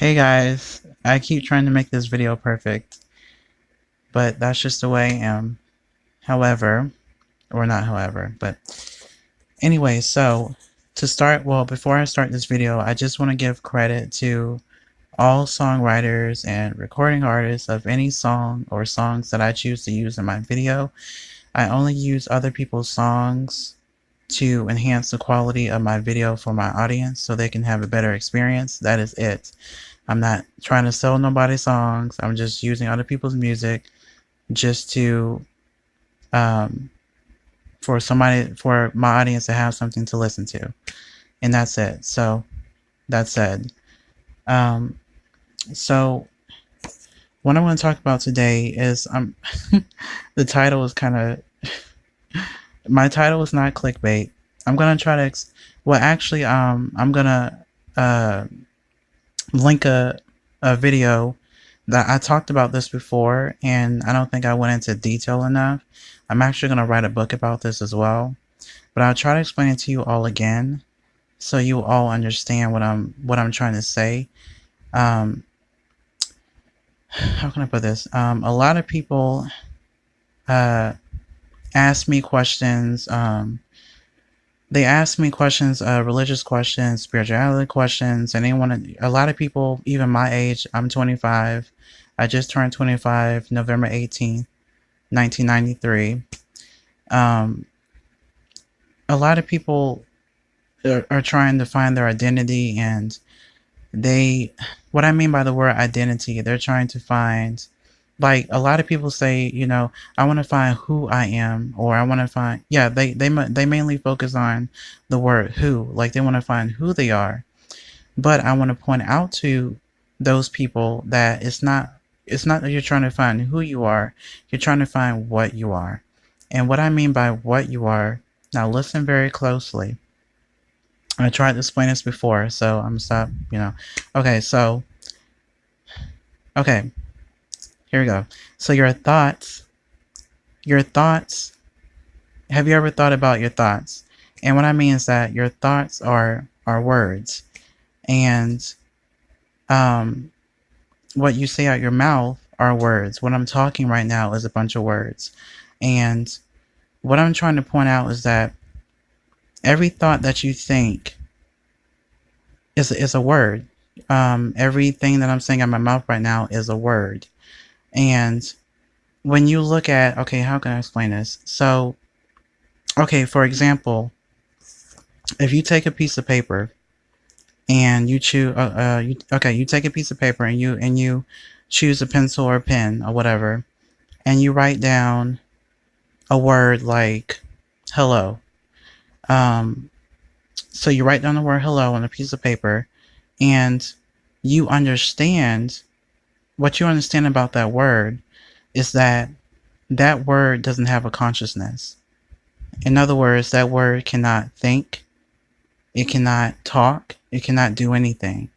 Hey guys, I keep trying to make this video perfect, but that's just the way I am. However, or not however, but anyway, so to start, well, before I start this video, I just want to give credit to all songwriters and recording artists of any song or songs that I choose to use in my video. I only use other people's songs to enhance the quality of my video for my audience so they can have a better experience. That is it. I'm not trying to sell nobody's songs. I'm just using other people's music just to for my audience to have something to listen to, and that's it. So that said, um, so what I want to talk about today is the title is kind of my title is not clickbait. I'm gonna try to well actually I'm gonna link a video that I talked about this before, and I don't think I went into detail enough. I'm actually going to write a book about this as well, but I'll try to explain it to you all again so you all understand what I'm trying to say. How can I put this? A lot of people ask me questions. They ask me questions, religious questions, spirituality questions, and a lot of people, even my age, I'm 25. I just turned 25 November 18th, 1993. A lot of people are trying to find their identity, and what I mean by the word identity, they're trying to find, like, a lot of people say, I want to find who I am, or I want to find, yeah, they mainly focus on the word who, like they want to find who they are. But I want to point out to those people that it's not that you're trying to find who you are, you're trying to find what you are. And what I mean by what you are, now listen very closely. I tried to explain this before, so I'm gonna stop, Okay, so, okay, here we go. So your thoughts, have you ever thought about your thoughts? And what I mean is that your thoughts are words. And what you say out your mouth are words. What I'm talking right now is a bunch of words. And what I'm trying to point out is that every thought that you think is a word. Everything that I'm saying out my mouth right now is a word. And when you look at, okay, how can I explain this? So, okay, for example, if you take a piece of paper and you choose, you take a piece of paper and you choose a pencil or a pen or whatever, and you write down a word like hello. So you write down the word hello on a piece of paper, and you understand, what you understand about that word is that that word doesn't have a consciousness. In other words, that word cannot think, it cannot talk, it cannot do anything.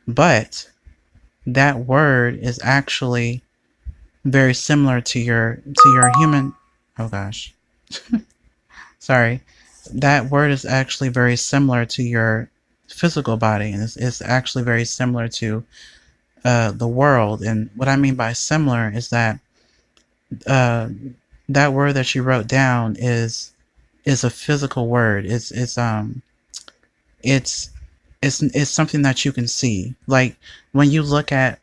But that word is actually very similar to your human, oh gosh. Sorry. That word is actually very similar to your physical body, and it's actually very similar to the world. And what I mean by similar is that that word that you wrote down is a physical word. It's something that you can see. Like when you look at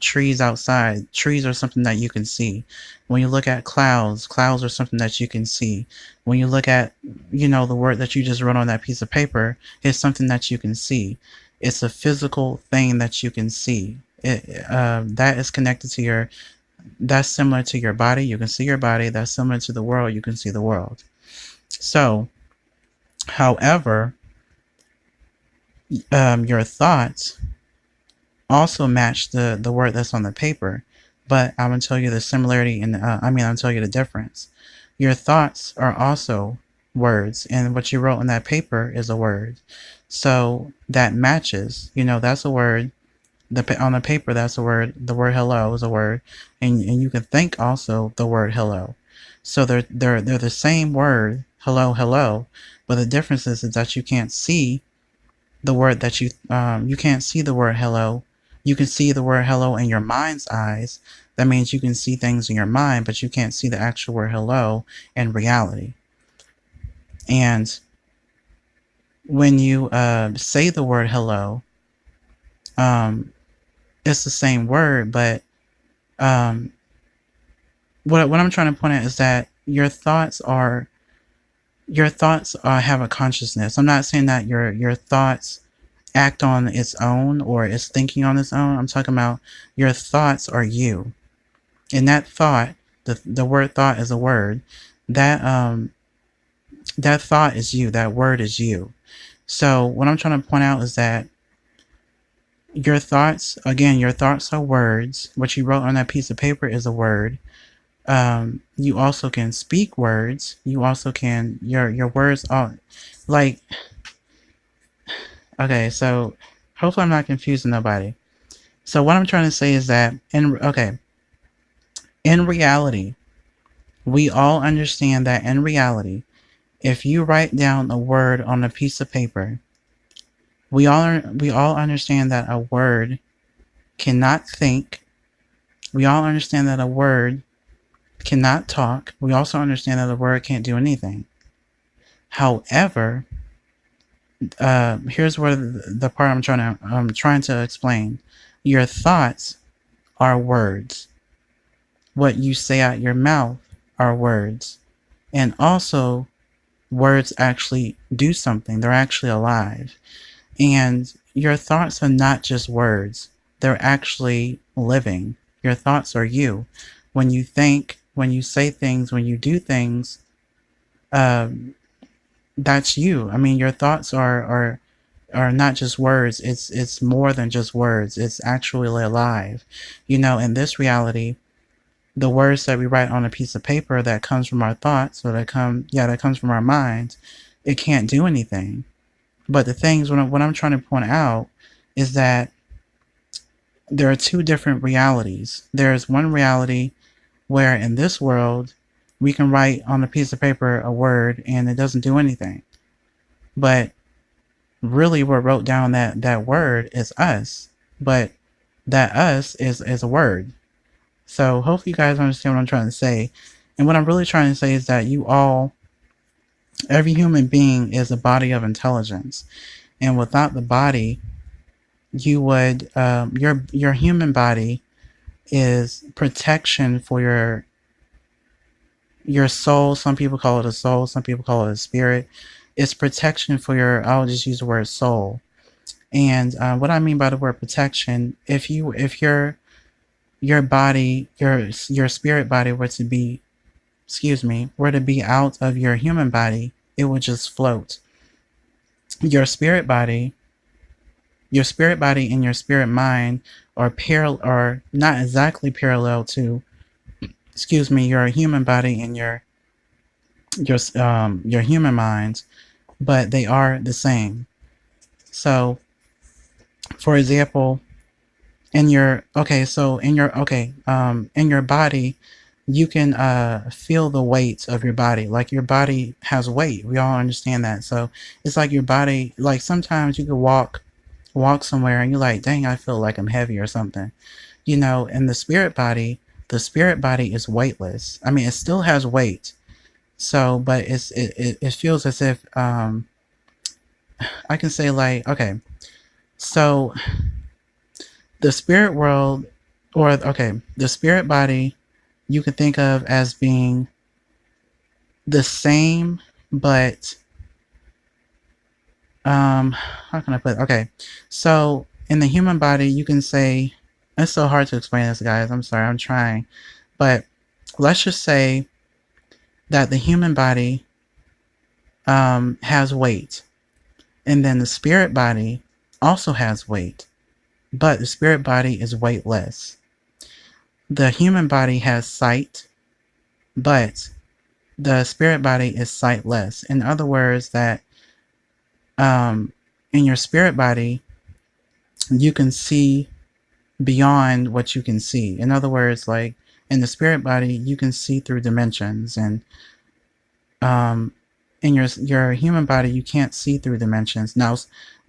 trees outside, trees are something that you can see. When you look at clouds, clouds are something that you can see. When you look at, the word that you just wrote on that piece of paper, it's something that you can see. It's a physical thing that you can see. That is connected to that's similar to your body. You can see your body. That's similar to the world. You can see the world. So, however, your thoughts also match the word that's on the paper, but I'm gonna tell you the similarity and I'm gonna tell you the difference. Your thoughts are also words, and what you wrote on that paper is a word. So that matches. That's a word. On the paper, that's a word. The word hello is a word, and you can think also the word hello. So they're the same word, hello, hello, but the difference is that you can't see the word that you can't see the word hello. You can see the word hello in your mind's eyes. That means you can see things in your mind, but you can't see the actual word hello in reality. And when you say the word hello, it's the same word, but um, what I'm trying to point out is that your thoughts have a consciousness. I'm not saying that your thoughts act on its own or is thinking on its own. I'm talking about your thoughts are you, and that thought, the word thought is a word. That that thought is you. That word is you. So what I'm trying to point out is that your thoughts, again, your thoughts are words. What you wrote on that piece of paper is a word. You also can speak words. You also can your words are like, okay, so hopefully I'm not confusing nobody. So what I'm trying to say is that in reality, we all understand that in reality, if you write down a word on a piece of paper, we all understand that a word cannot think. We all understand that a word cannot talk. We also understand that a word can't do anything. However, here's where the part I'm trying to explain. Your thoughts are words. What you say out your mouth are words. And also, words actually do something. They're actually alive. And your thoughts are not just words. They're actually living. Your thoughts are you. When you think, when you say things, when you do things, that's you. I mean, your thoughts are not just words. It's more than just words. It's actually alive. You know, in this reality, the words that we write on a piece of paper that comes from our thoughts, or that comes from our minds, it can't do anything. But the things what I'm trying to point out is that there are two different realities. There's one reality where in this world we can write on a piece of paper a word and it doesn't do anything. But really what wrote down that word is us. But that us is a word. So hopefully you guys understand what I'm trying to say. And what I'm really trying to say is that every human being is a body of intelligence. And without the body, you would your human body is protection for your soul. Some people call it a soul, some people call it a spirit. It's protection for I'll just use the word soul. And what I mean by the word protection, if your body, your spirit body were to be out of your human body, it would just float. Your spirit body and your spirit mind are not exactly parallel to your human body and your human mind, but they are the same. So for example, in your body, you can feel the weight of your body. Like your body has weight. We all understand that. So it's like your body, like sometimes you could walk somewhere and you're like, dang, I feel like I'm heavy or something. You know, and the spirit body is weightless. I mean, it still has weight. So, but it feels as if I can say like, okay, so the spirit world, the spirit body, you can think of as being the same, but how can I put it? Okay, so in the human body, you can say, it's so hard to explain this, guys. I'm sorry, I'm trying, but let's just say that the human body has weight, and then the spirit body also has weight, but the spirit body is weightless. The human body has sight, but the spirit body is sightless. In other words, that in your spirit body, you can see beyond what you can see. In other words, like in the spirit body, you can see through dimensions, and in your human body, you can't see through dimensions. Now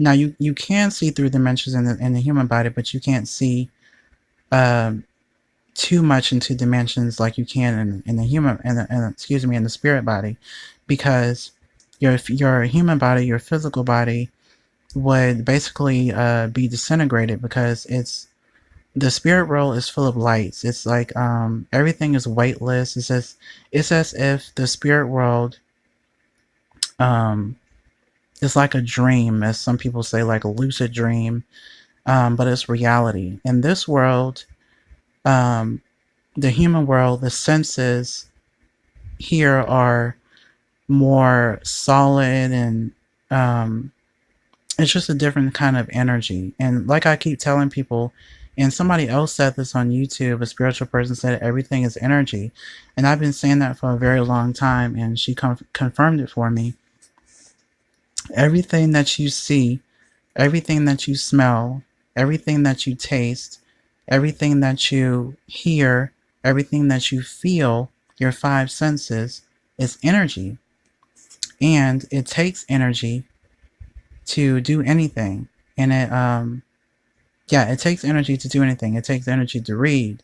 Now you can see through dimensions in the human body, but you can't see um, too much into dimensions like you can in the human excuse me, in the spirit body, because your human body, your physical body, would basically be disintegrated, because the spirit world is full of lights. It's like everything is weightless. It's as if the spirit world um, is like a dream, as some people say, like a lucid dream, but it's reality. In this world, um, the human world, the senses here are more solid, and it's just a different kind of energy. And like I keep telling people, and somebody else said this on YouTube, a spiritual person said everything is energy. And I've been saying that for a very long time, and she confirmed it for me. Everything that you see, everything that you smell, everything that you taste, everything that you hear, everything that you feel, your five senses, is energy. And it takes energy to do anything. And it takes energy to do anything. It takes energy to read.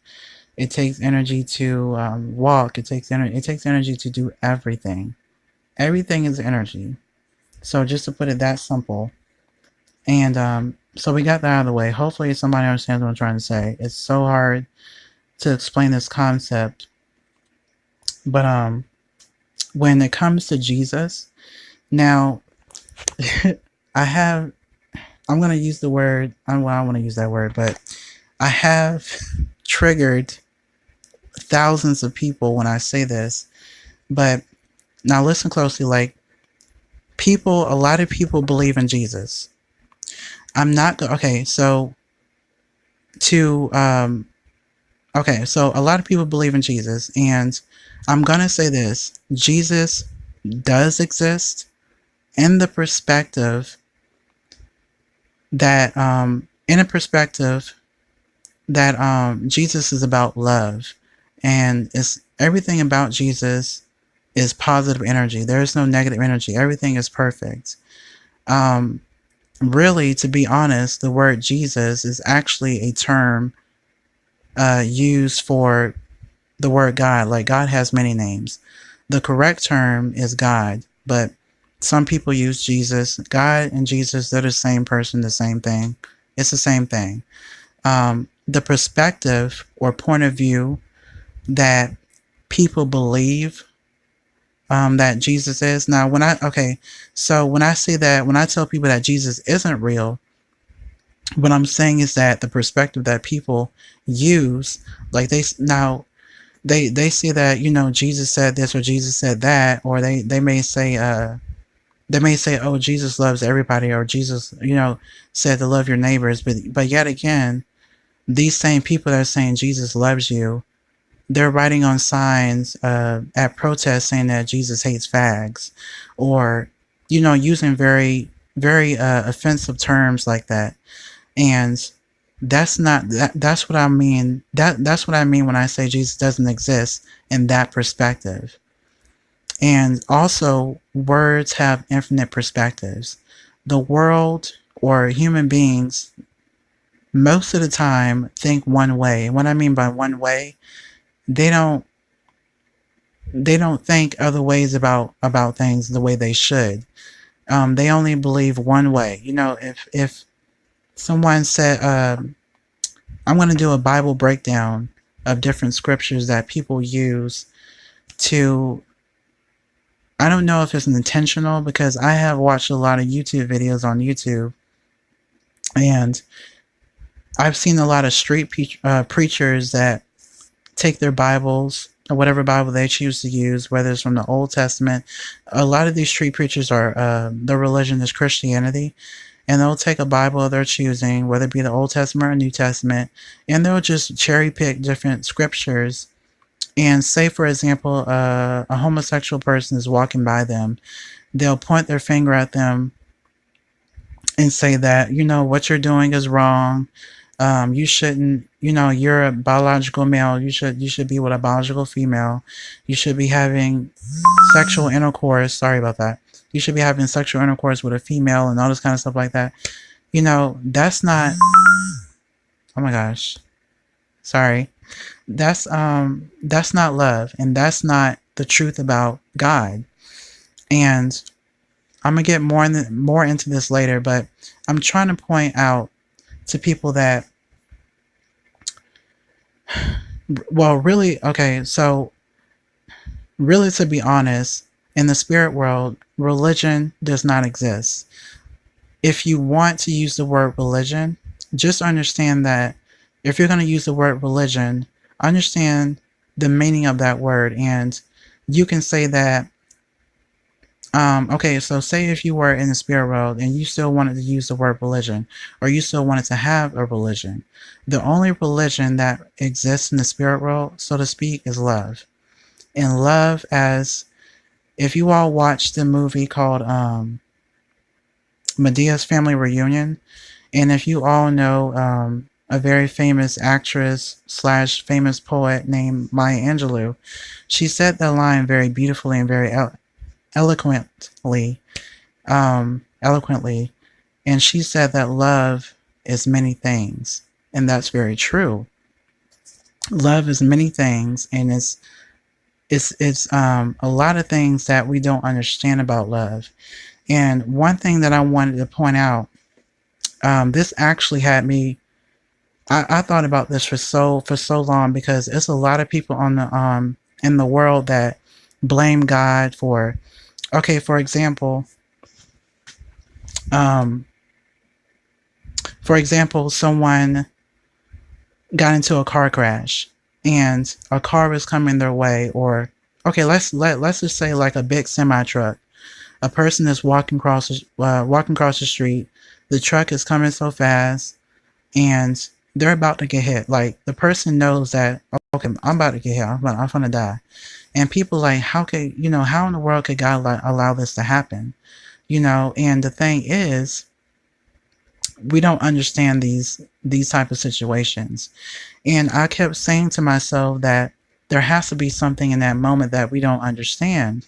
It takes energy to walk. It takes energy to do everything. Everything is energy. So just to put it that simple. And so we got that out of the way. Hopefully somebody understands what I'm trying to say. It's so hard to explain this concept. But when it comes to Jesus, now I'm going to use the word, I don't want to use that word, but I have triggered thousands of people when I say this. But now listen closely. Like, a lot of people believe in Jesus. Okay, so a lot of people believe in Jesus, and I'm going to say this: Jesus does exist in the perspective that Jesus is about love, and it's everything about Jesus is positive energy. There is no negative energy. Everything is perfect. Really, to be honest, the word Jesus is actually a term used for the word God. Like, God has many names. The correct term is God, but some people use Jesus. God and Jesus, they're the same person, the same thing. It's the same thing. The perspective or point of view that people believe that Jesus is. Now, when I say that, when I tell people that Jesus isn't real, what I'm saying is that the perspective that people use, like they say that, Jesus said this or Jesus said that, or they may say, oh, Jesus loves everybody, or Jesus, said to love your neighbors. But yet again, these same people that are saying Jesus loves you, they're writing on signs at protests saying that Jesus hates fags, or, using very, very offensive terms like that. And that's what I mean. That's what I mean when I say Jesus doesn't exist in that perspective. And also, words have infinite perspectives. The world, or human beings, most of the time think one way. And what I mean by one way, they don't think other ways about things the way they should. They only believe one way. If someone said, I'm going to do a Bible breakdown of different scriptures that people use to, I don't know if it's intentional, because I have watched a lot of YouTube videos on YouTube, and I've seen a lot of street preachers that take their Bibles, or whatever Bible they choose to use, whether it's from the Old Testament. A lot of these street preachers are, their religion is Christianity, and they'll take a Bible of their choosing, whether it be the Old Testament or New Testament, and they'll just cherry pick different scriptures. And say, for example, a homosexual person is walking by them, they'll point their finger at them and say that, what you're doing is wrong. You shouldn't, you're a biological male. You should be with a biological female. You should be having sexual intercourse. Sorry about that. you should be having sexual intercourse with a female and all this kind of stuff like that. You know, that's not, oh my gosh, sorry. That's not love, and that's not the truth about God. And I'm gonna get more into this later, but I'm trying to point out to people that, well, really, okay, so really, to be honest, in the spirit world, religion does not exist. If you want to use the word religion, just understand that if you're going to use the word religion, understand the meaning of that word. And you can say that, okay, so say if you were in the spirit world and you still wanted to use the word religion, or you still wanted to have a religion, the only religion that exists in the spirit world, so to speak, is love. And love, as if you all watched the movie called Medea's Family Reunion, and if you all know a very famous actress / famous poet named Maya Angelou, she said that line very beautifully and very eloquently, eloquently, and she said that love is many things, and that's very true. Love is many things, and it's a lot of things that we don't understand about love. And one thing that I wanted to point out, this actually had me. I thought about this for so long, because it's a lot of people on the in the world that blame God for. Okay, for example, someone got into a car crash and a car was coming their way, or okay, let's just say like a big semi truck. A person is walking across the street. The truck is coming so fast, and they're about to get hit. Like, the person knows that, okay, I'm about to get hit. I'm gonna die. And people like, how in the world could God allow this to happen? And the thing is, we don't understand these type of situations. And I kept saying to myself that there has to be something in that moment that we don't understand.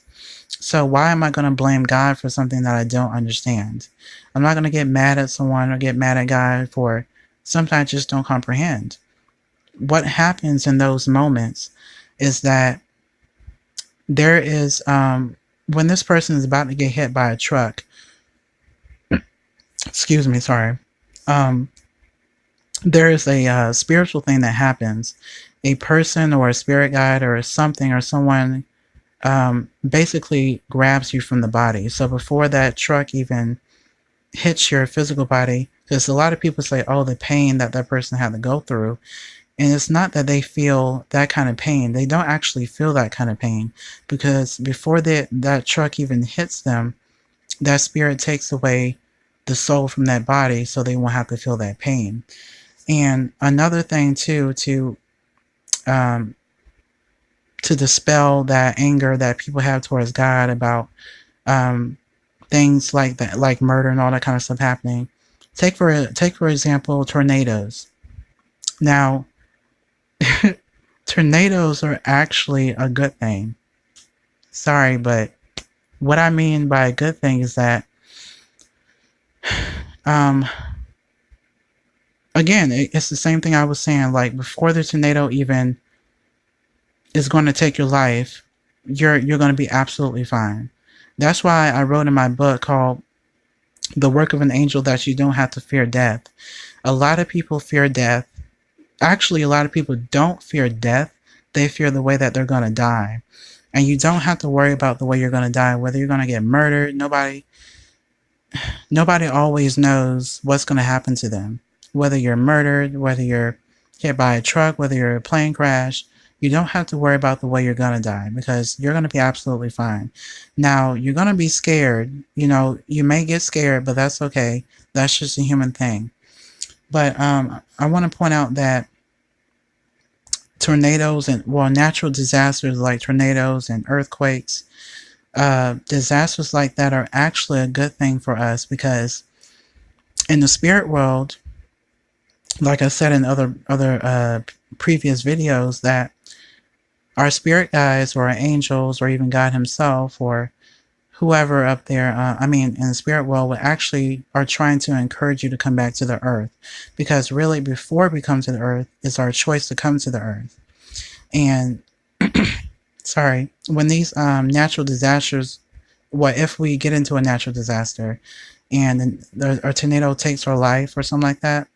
So why am I going to blame God for something that I don't understand? I'm not going to get mad at someone or get mad at God for something I just don't comprehend. What happens in those moments is that there is, when this person is about to get hit by a truck, excuse me, sorry, there is a spiritual thing that happens. A person or a spirit guide or something or someone basically grabs you from the body. So before that truck even hits your physical body, because a lot of people say, oh, the pain that person had to go through. And it's not that they feel that kind of pain. They don't actually feel that kind of pain, because before that truck even hits them, that spirit takes away the soul from that body, so they won't have to feel that pain. And another thing too, to dispel that anger that people have towards God about things like that, like murder and all that kind of stuff happening. Take for example, tornadoes. Now, tornadoes are actually a good thing. Sorry, but what I mean by a good thing is that, again, it's the same thing I was saying. Like, before the tornado even is going to take your life, you're going to be absolutely fine. That's why I wrote in my book called The Work of an Angel that you don't have to fear death. A lot of people fear death. Actually, a lot of people don't fear death. They fear the way that they're going to die. And you don't have to worry about the way you're going to die, whether you're going to get murdered. Nobody always knows what's going to happen to them. Whether you're murdered, whether you're hit by a truck, whether you're a plane crash, you don't have to worry about the way you're going to die, because you're going to be absolutely fine. Now, you're going to be scared. You may get scared, but that's okay. That's just a human thing. But I want to point out that tornadoes and, natural disasters like tornadoes and earthquakes, disasters like that are actually a good thing for us, because in the spirit world, like I said in other previous videos, that our spirit guides or our angels or even God himself or whoever up there, in the spirit world, would actually are trying to encourage you to come back to the earth, because really, before we come to the earth, it's our choice to come to the earth. And sorry, when these natural disasters, what if we get into a natural disaster, and a tornado takes our life or something like that?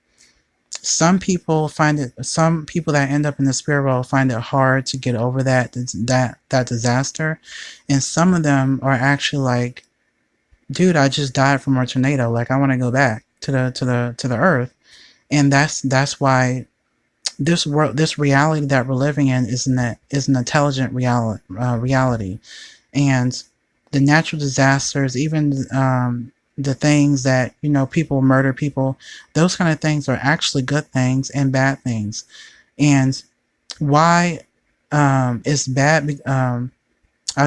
Some people that end up in the spirit world find it hard to get over that disaster, and some of them are actually like, dude, I just died from a tornado, like I want to go back to the earth. And that's why this reality that we're living in is an intelligent reality. And the natural disasters, even the things that, people murder people, those kind of things are actually good things and bad things. And why it's bad, I'll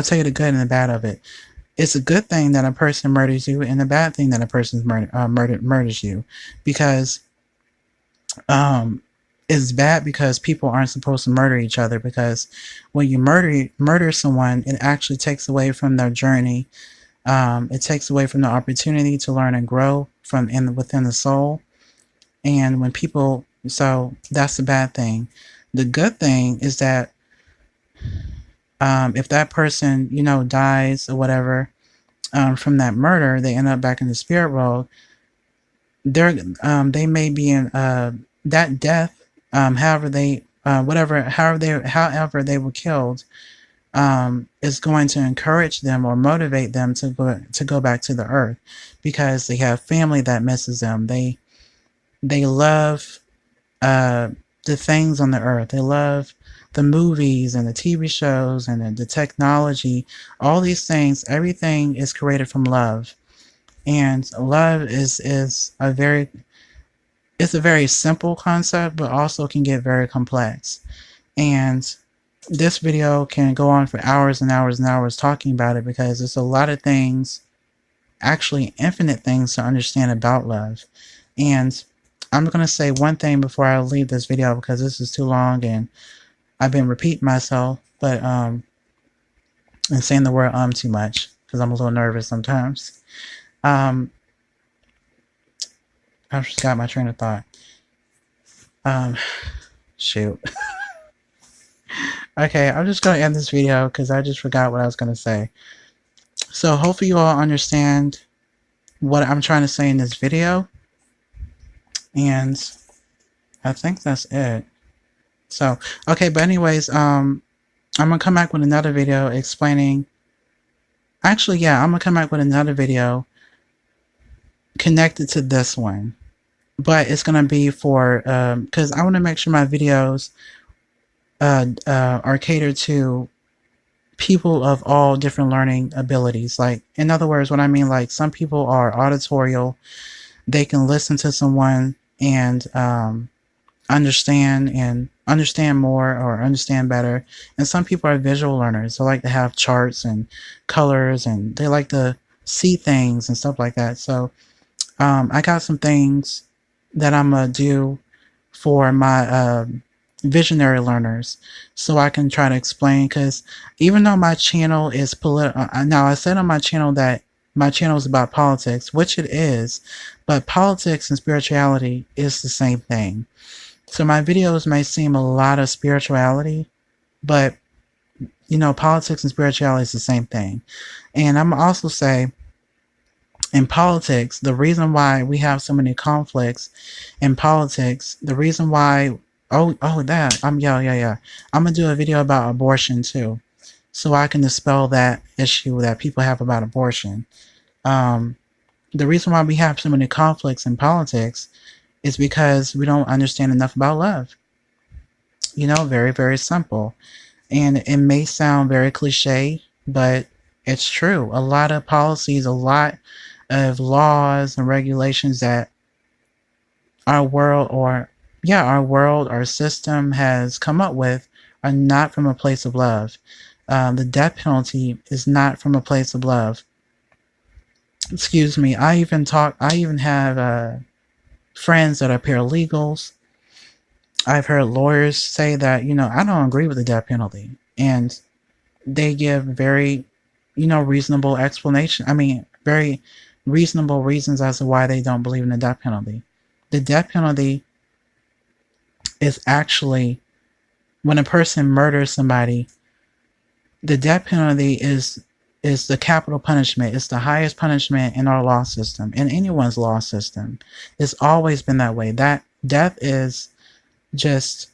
tell you the good and the bad of it. It's a good thing that a person murders you, and a bad thing that a person murders you, because it's bad because people aren't supposed to murder each other, because when you murder someone, it actually takes away from their journey. It takes away from the opportunity to learn and grow within the soul. And so that's the bad thing. The good thing is that if that person, dies or whatever from that murder, they end up back in the spirit world. They may be in that death, however they were killed, is going to encourage them or motivate them to go back to the earth, because they have family that misses them. They love the things on the earth. They love the movies and the TV shows and the technology. All these things, everything is created from love, and love is a very simple concept, but also can get very complex. And this video can go on for hours and hours and hours talking about it, because there's a lot of things, actually infinite things, to understand about love. And I'm going to say one thing before I leave this video, because this is too long and I've been repeating myself, but and saying the word too much, because I'm a little nervous sometimes. I just got my train of thought. Shoot. Okay, I'm just going to end this video because I just forgot what I was going to say. So hopefully you all understand what I'm trying to say in this video. And I think that's it. So, okay, but anyways, I'm going to come back with another video explaining... Actually, yeah, I'm going to come back with another video connected to this one. But it's going to be for... because I want to make sure my videos are catered to people of all different learning abilities. Like, in other words, what I mean, like, some people are auditorial. They can listen to someone and understand more or understand better. And some people are visual learners. They like to have charts and colors, and they like to see things and stuff like that. So I got some things that I'm going to do for my visionary learners, so I can try to explain, because even though my channel is political, now I said on my channel that my channel is about politics, which it is, but politics and spirituality is the same thing. So my videos may seem a lot of spirituality, but politics and spirituality is the same thing. And I'm also say, in politics, the reason why we have so many conflicts in politics, the reason why yeah. I'm gonna do a video about abortion too, so I can dispel that issue that people have about abortion. The reason why we have so many conflicts in politics is because we don't understand enough about love. Very, very simple. And it may sound very cliche, but it's true. A lot of policies, a lot of laws and regulations that our world, our system has come up with, are not from a place of love. The death penalty is not from a place of love. Excuse me. I even have friends that are paralegals. I've heard lawyers say that, I don't agree with the death penalty. And they give very reasonable explanation. I mean, very reasonable reasons as to why they don't believe in the death penalty. The death penalty is actually when a person murders somebody. The death penalty is the capital punishment. It's the highest punishment in our law system, in anyone's law system. It's always been that way. That death is just,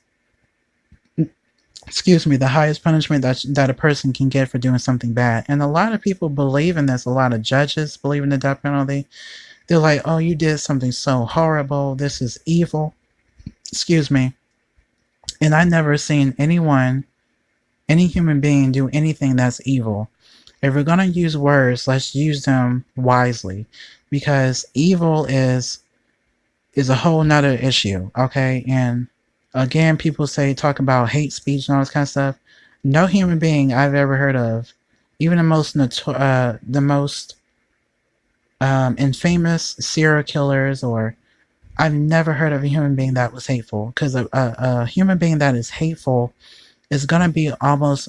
excuse me, the highest punishment that a person can get for doing something bad. And a lot of people believe in this. A lot of judges believe in the death penalty. They're like, oh, you did something so horrible. This is evil. Excuse me. And I never seen anyone, any human being do anything that's evil. If we're going to use words, let's use them wisely, because evil is a whole nother issue. Okay. And again, people talk about hate speech and all this kind of stuff. No human being I've ever heard of, even the most infamous serial killers, or I've never heard of a human being that was hateful. Because a human being that is hateful is going to be almost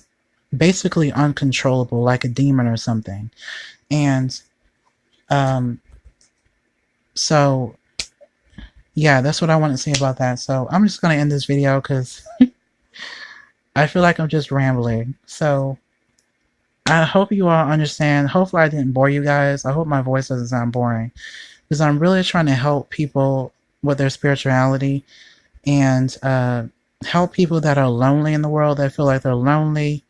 basically uncontrollable, like a demon or something. And so yeah, that's what I want to say about that. So I'm just going to end this video because I feel like I'm just rambling. So I hope you all understand. Hopefully I didn't bore you guys. I hope my voice doesn't sound boring, because I'm really trying to help people with their spirituality, and help people that are lonely in the world, that feel like they're lonely,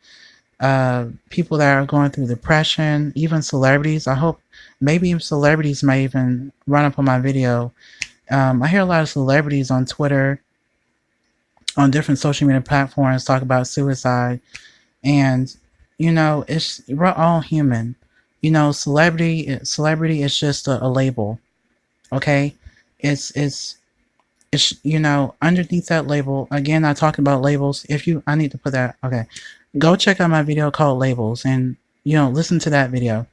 people that are going through depression, even celebrities. I hope maybe celebrities may even run up on my video. I hear a lot of celebrities on Twitter, on different social media platforms, talk about suicide. And, we're all human. Celebrity is just a label. Okay? It's underneath that label. Again, I talk about labels. I need to put that, okay. Go check out my video called Labels, and, listen to that video.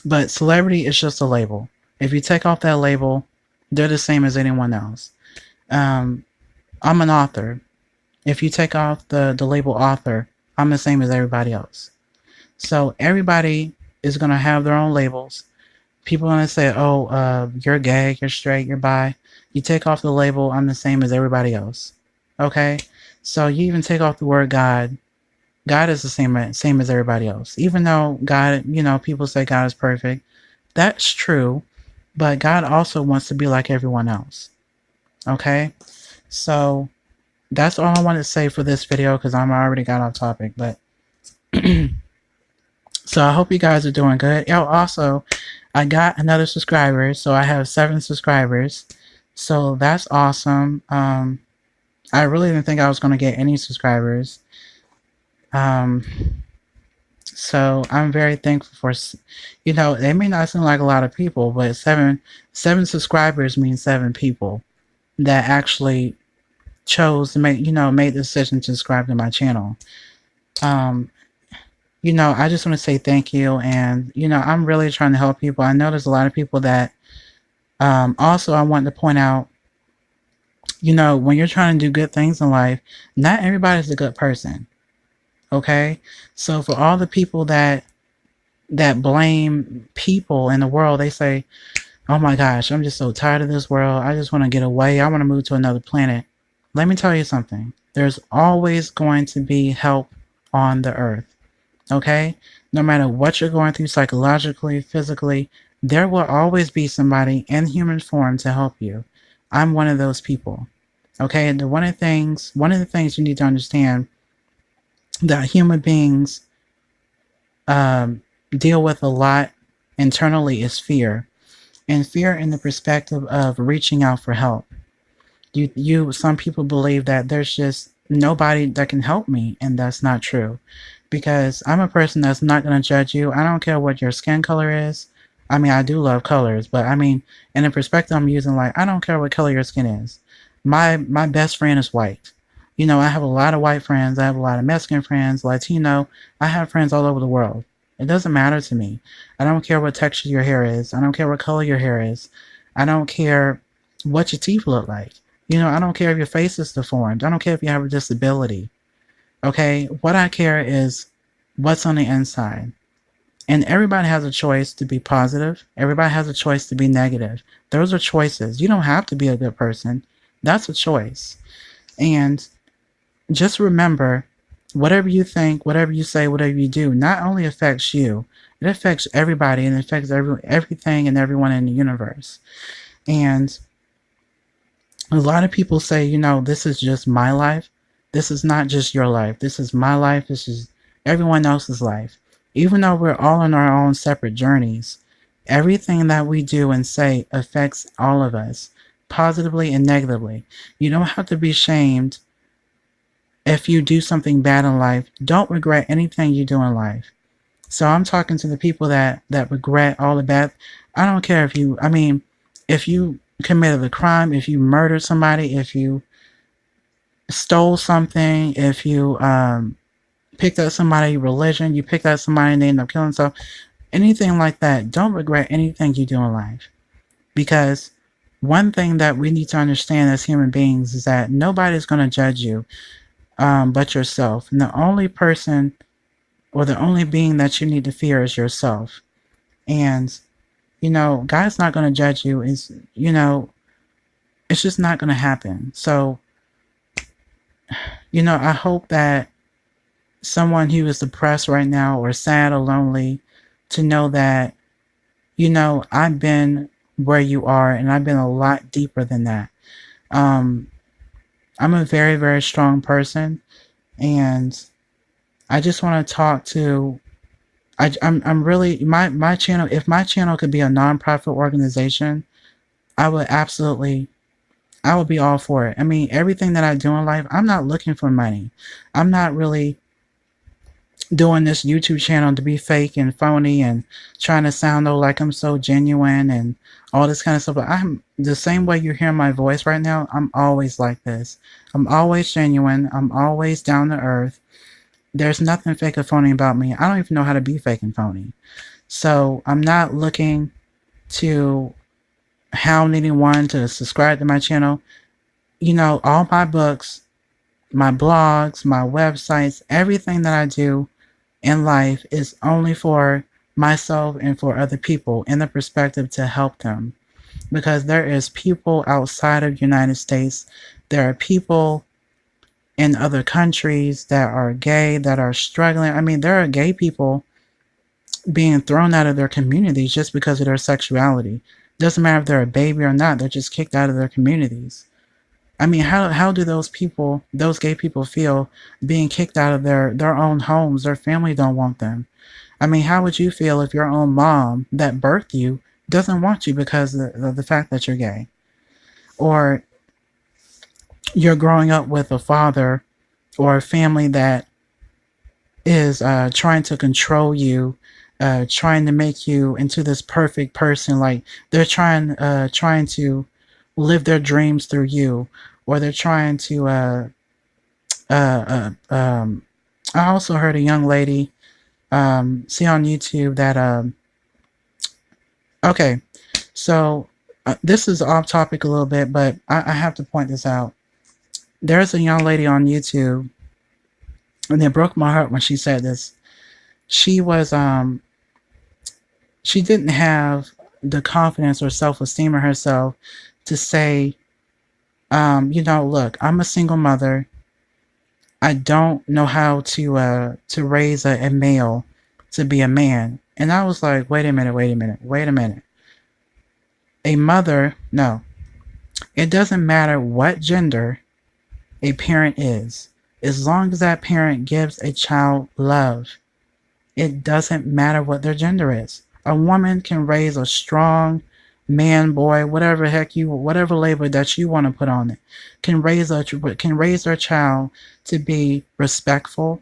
But celebrity is just a label. If you take off that label, they're the same as anyone else. I'm an author. If you take off the label author, I'm the same as everybody else. So everybody is going to have their own labels. People are going to say, oh, you're gay, you're straight, you're bi. You take off the label, I'm the same as everybody else. Okay? So you even take off the word God. God is the same as everybody else. Even though God, people say God is perfect. That's true. But God also wants to be like everyone else. Okay? So that's all I wanted to say for this video, because I'm already got off topic. But so I hope you guys are doing good. Oh, also, I got another subscriber. So I have 7 subscribers. So that's awesome. I really didn't think I was going to get any subscribers. So I'm very thankful for, it may not seem like a lot of people, but seven subscribers means 7 people that actually chose to made the decision to subscribe to my channel. I just want to say thank you. And, I'm really trying to help people. I know there's a lot of people that, also I want to point out, when you're trying to do good things in life, not everybody's a good person. Okay? So for all the people that blame people in the world, they say, oh my gosh, I'm just so tired of this world. I just want to get away. I want to move to another planet. Let me tell you something. There's always going to be help on the earth. Okay? No matter what you're going through psychologically, physically, there will always be somebody in human form to help you. I'm one of those people. Okay? And one of the things you need to understand, that human beings deal with a lot internally, is fear. And fear in the perspective of reaching out for help. Some people believe that there's just nobody that can help me, and that's not true. Because I'm a person that's not going to judge you. I don't care what your skin color is. I mean, I do love colors, but I mean, in the perspective I'm using, like, I don't care what color your skin is. My best friend is white. I have a lot of white friends. I have a lot of Mexican friends, Latino. I have friends all over the world. It doesn't matter to me. I don't care what texture your hair is. I don't care what color your hair is. I don't care what your teeth look like. I don't care if your face is deformed. I don't care if you have a disability. Okay? What I care is what's on the inside. And everybody has a choice to be positive. Everybody has a choice to be negative. Those are choices. You don't have to be a good person. That's a choice. And just remember, whatever you think, whatever you say, whatever you do, not only affects you, it affects everybody and it affects everything and everyone in the universe. And a lot of people say, this is just my life. This is not just your life. This is my life. This is everyone else's life. Even though we're all on our own separate journeys, everything that we do and say affects all of us, positively and negatively. You don't have to be shamed if you do something bad in life. Don't regret anything you do in life. So I'm talking to the people that regret all the bad. I don't care if you committed a crime, if you murdered somebody, if you stole something, if you picked up somebody's religion, you picked up somebody and they end up killing themselves, anything like that, don't regret anything you do in life. Because one thing that we need to understand as human beings is that nobody's going to judge you but yourself. And the only person or the only being that you need to fear is yourself. And God's not going to judge you. It's just not going to happen. So, I hope that someone who is depressed right now or sad or lonely to know that, I've been where you are and I've been a lot deeper than that. I'm a very, very strong person, and I just want to talk to I'm really my channel. If my channel could be a nonprofit organization, I would be all for it. I mean, everything that I do in life, I'm not looking for money. I'm not really doing this YouTube channel to be fake and phony and trying to sound like I'm so genuine and all this kind of stuff. But I'm the same way you're hearing my voice right now. I'm always like this. I'm always genuine. I'm always down to earth. There's nothing fake or phony about me. I don't even know how to be fake and phony. So I'm not looking to hound anyone to subscribe to my channel. All my books, my blogs, my websites, everything that I do in life is only for myself and for other people in the perspective to help them. Because there is people outside of the United States. There are people in other countries that are gay, that are struggling. I mean, there are gay people being thrown out of their communities just because of their sexuality. Doesn't matter if they're a baby or not, they're just kicked out of their communities. I mean, how do those gay people feel being kicked out of their own homes? Their family don't want them. I mean, how would you feel if your own mom that birthed you doesn't want you because of the fact that you're gay? Or you're growing up with a father or a family that is trying to control you, trying to make you into this perfect person. Like they're trying to live their dreams through you, or they're trying to. I also heard a young lady see on YouTube that. Okay, so this is off topic a little bit, but I have to point this out. There's a young lady on YouTube, and it broke my heart when she said this. She was she didn't have the confidence or self-esteem in herself to say, look, I'm a single mother. I don't know how to raise a male to be a man. And I was like, wait a minute. A mother, no. It doesn't matter what gender a parent is. As long as that parent gives a child love, it doesn't matter what their gender is. A woman can raise a strong man, boy, whatever label that you want to put on it, can raise their child to be respectful.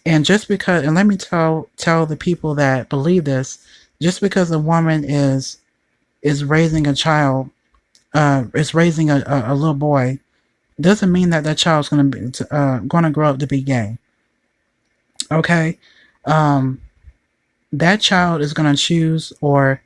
And let me tell the people that believe this, just because a woman is raising a child, is raising a little boy, doesn't mean that child's going to grow up to be gay. Okay, that child is going to choose or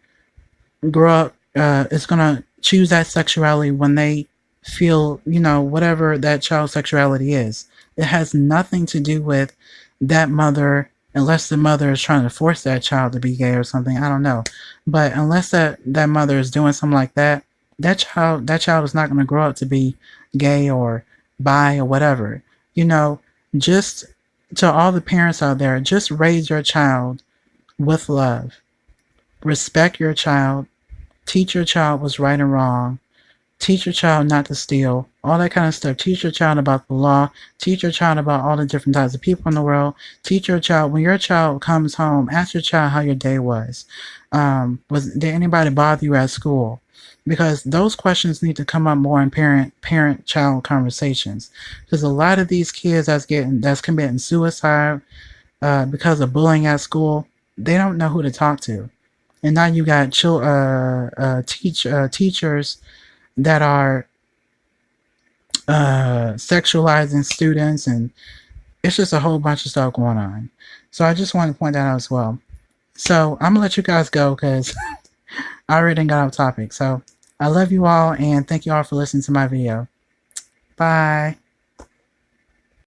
grow up. Is going to choose that sexuality when they feel, whatever that child's sexuality is. It has nothing to do with that mother unless the mother is trying to force that child to be gay or something. I don't know, but unless that mother is doing something like that, that child is not going to grow up to be gay or bi or whatever. You know, just to all the parents out there, just raise your child with love. Respect your child. Teach your child what's right and wrong. Teach your child not to steal, all that kind of stuff. Teach your child about the law. Teach your child about all the different types of people in the world. Teach your child, when your child comes home, ask your child how your day was. Did anybody bother you at school? Because those questions need to come up more in parent-child conversations. Because a lot of these kids that's committing suicide because of bullying at school, they don't know who to talk to. And now you got teachers that are sexualizing students, and it's just a whole bunch of stuff going on. So I just want to point that out as well. So I'm gonna let you guys go because I already got off topic. So I love you all and thank you all for listening to my video. Bye.